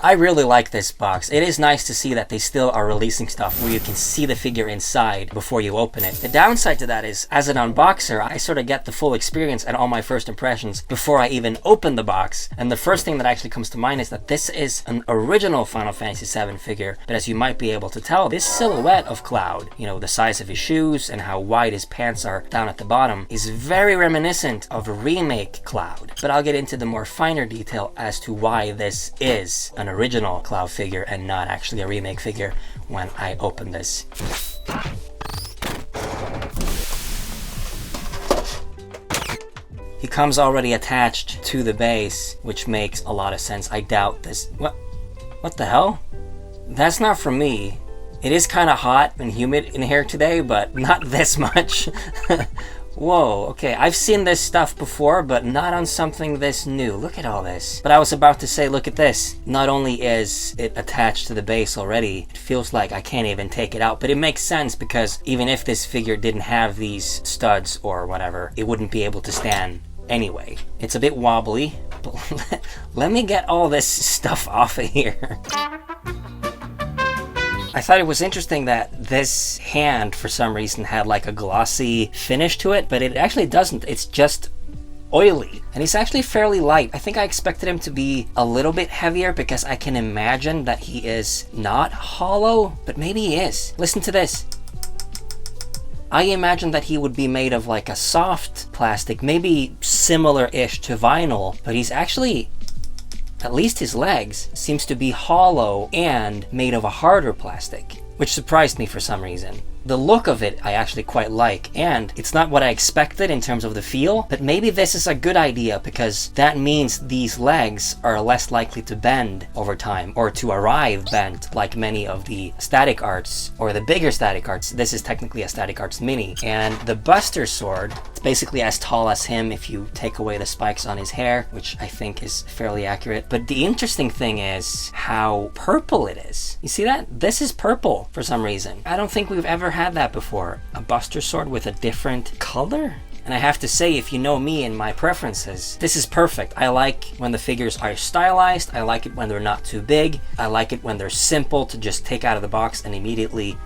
I really like this box. It is nice to see that they still are releasing stuff where you can see the figure inside before you open it. The downside to that is, as an unboxer, I sort of get the full experience and all my first impressions before I even open the box. And the first thing that actually comes to mind is that this is an original Final Fantasy VII figure, but as you might be able to tell, this silhouette of Cloud, you know, the size of his shoes and how wide his pants are down at the bottom, is very reminiscent of a remake Cloud. But I'll get into the more finer detail as to why this is an original Cloud figure and not actually a remake figure when I open this. He comes already attached to the base, which makes a lot of sense. I doubt this. What the hell? That's not from me. It is kind of hot and humid in here today, but not this much. Whoa, okay, I've seen this stuff before, but not on something this new. Look at all this. But I was about to say, look at this. Not only is it attached to the base already, it feels like I can't even take it out. But it makes sense because even if this figure didn't have these studs or whatever, it wouldn't be able to stand anyway. It's a bit wobbly, but let me get all this stuff off of here. I thought it was interesting that this hand, for some reason, had like a glossy finish to it, but it actually doesn't. It's just oily. And he's actually fairly light. I think I expected him to be a little bit heavier because I can imagine that he is not hollow, but maybe he is. Listen to this. I imagine that he would be made of like a soft plastic, maybe similar-ish to vinyl, but he's actually, at least his legs, seems to be hollow and made of a harder plastic, which surprised me for some reason. The look of it I actually quite like, and it's not what I expected in terms of the feel, but maybe this is a good idea because that means these legs are less likely to bend over time or to arrive bent like many of the Static Arts or the bigger Static Arts. This is technically a Static Arts mini, and the Buster Sword, it's basically as tall as him if you take away the spikes on his hair, which I think is fairly accurate. But the interesting thing is how purple it is. You see that? This is purple for some reason. I don't think we've ever had that before. A Buster Sword with a different color? And I have to say, if you know me and my preferences, this is perfect. I like when the figures are stylized. I like it when they're not too big. I like it when they're simple to just take out of the box and immediately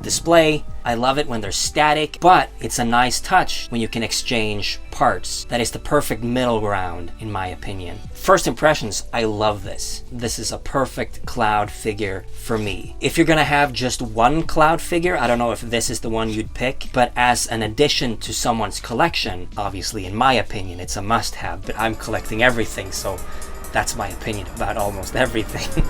display. I love it when they're static, but it's a nice touch when you can exchange parts. That is the perfect middle ground, in my opinion. First impressions, I love this. This is a perfect Cloud figure for me. If you're gonna have just one Cloud figure, I don't know if this is the one you'd pick, but as an addition to someone's collection, obviously, in my opinion, it's a must-have, but I'm collecting everything, so that's my opinion about almost everything.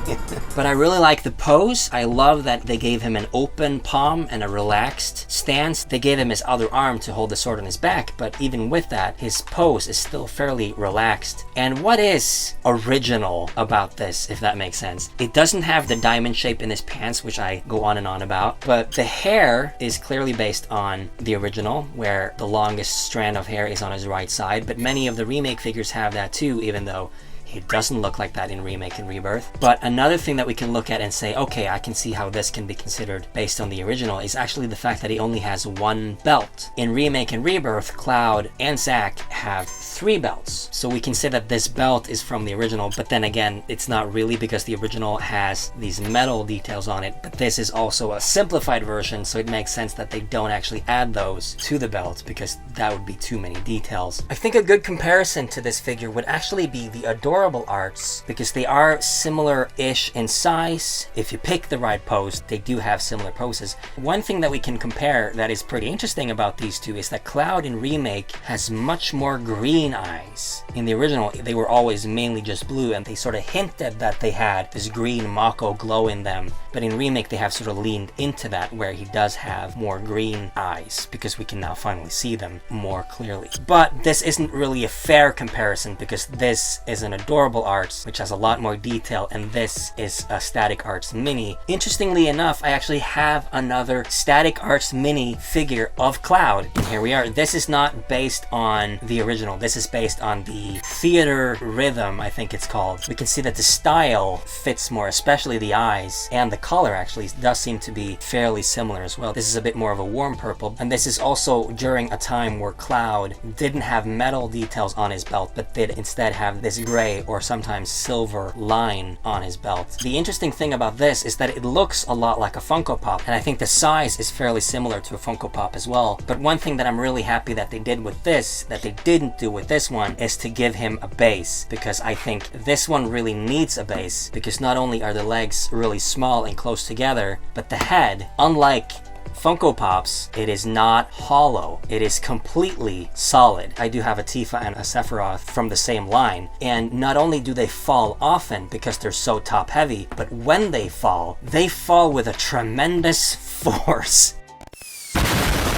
But I really like the pose. I love that they gave him an open palm and a relaxed stance. They gave him his other arm to hold the sword on his back, but even with that, his pose is still fairly relaxed. And what is original about this, if that makes sense? It doesn't have the diamond shape in his pants, which I go on and on about, but the hair is clearly based on the original, where the longest strand of hair is on his right side, but many of the remake figures have that too, even though it doesn't look like that in Remake and Rebirth. But another thing that we can look at and say, okay, I can see how this can be considered based on the original, is actually the fact that he only has one belt. In Remake and Rebirth, Cloud and Zack have 3 belts. So we can say that this belt is from the original, but then again, it's not really because the original has these metal details on it, but this is also a simplified version, so it makes sense that they don't actually add those to the belt because that would be too many details. I think a good comparison to this figure would actually be the Adorable Arts, because they are similar-ish in size. If you pick the right pose, they do have similar poses. One thing that we can compare that is pretty interesting about these two is that Cloud in Remake has much more green eyes. In the original, they were always mainly just blue, and they sort of hinted that they had this green Mako glow in them. But in Remake, they have sort of leaned into that, where he does have more green eyes, because we can now finally see them more clearly. But this isn't really a fair comparison, because this is an Adorable Arts, which has a lot more detail, and this is a Static Arts mini. Interestingly enough, I actually have another Static Arts mini figure of Cloud, and here we are. This is not based on the original. This is based on the Theater Rhythm, I think it's called. We can see that the style fits more, especially the eyes, and the color actually does seem to be fairly similar as well. This is a bit more of a warm purple, and this is also during a time where Cloud didn't have metal details on his belt, but did instead have this gray gray or sometimes silver line on his belt. The interesting thing about this is that it looks a lot like a Funko Pop, and I think the size is fairly similar to a Funko Pop as well. But one thing that I'm really happy that they did with this, that they didn't do with this one, is to give him a base, because I think this one really needs a base, because not only are the legs really small and close together, but the head, unlike Funko Pops, it is not hollow. It is completely solid. I do have a Tifa and a Sephiroth from the same line, and not only do they fall often because they're so top heavy, but when they fall with a tremendous force.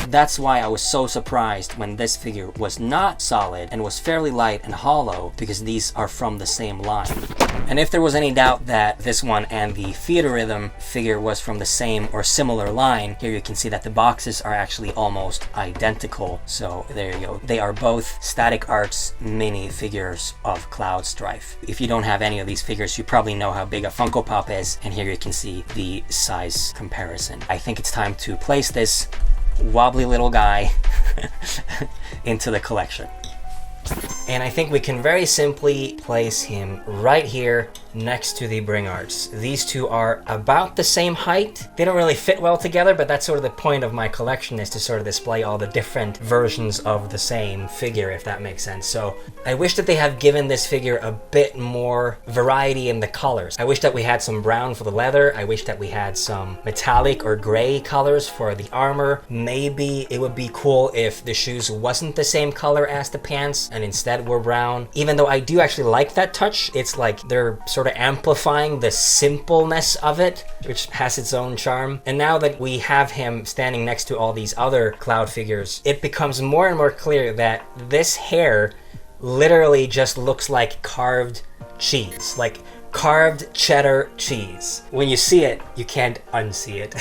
That's why I was so surprised when this figure was not solid and was fairly light and hollow, because these are from the same line. And if there was any doubt that this one and the Theatrhythm figure was from the same or similar line, here you can see that the boxes are actually almost identical. So there you go. They are both Static Arts mini figures of Cloud Strife. If you don't have any of these figures, you probably know how big a Funko Pop is, and here you can see the size comparison. I think it's time to place this wobbly little guy into the collection. And I think we can very simply place him right here next to the Bring Arts. These two are about the same height. They don't really fit well together, but that's sort of the point of my collection, is to sort of display all the different versions of the same figure, if that makes sense. So I wish that they have given this figure a bit more variety in the colors. I wish that we had some brown for the leather. I wish that we had some metallic or gray colors for the armor. Maybe it would be cool if the shoes wasn't the same color as the pants and instead were brown. Even though I do actually like that touch, it's like they're sort of amplifying the simpleness of it, which has its own charm. And now that we have him standing next to all these other Cloud figures, it becomes more and more clear that this hair literally just looks like carved cheese, like carved cheddar cheese. When you see it, you can't unsee it.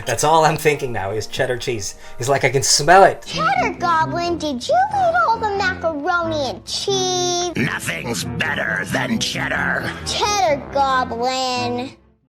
That's all I'm thinking now is cheddar cheese. It's like I can smell it. Cheddar Goblin, did you eat all the macaroni and cheese? Nothing's better than cheddar. Cheddar Goblin.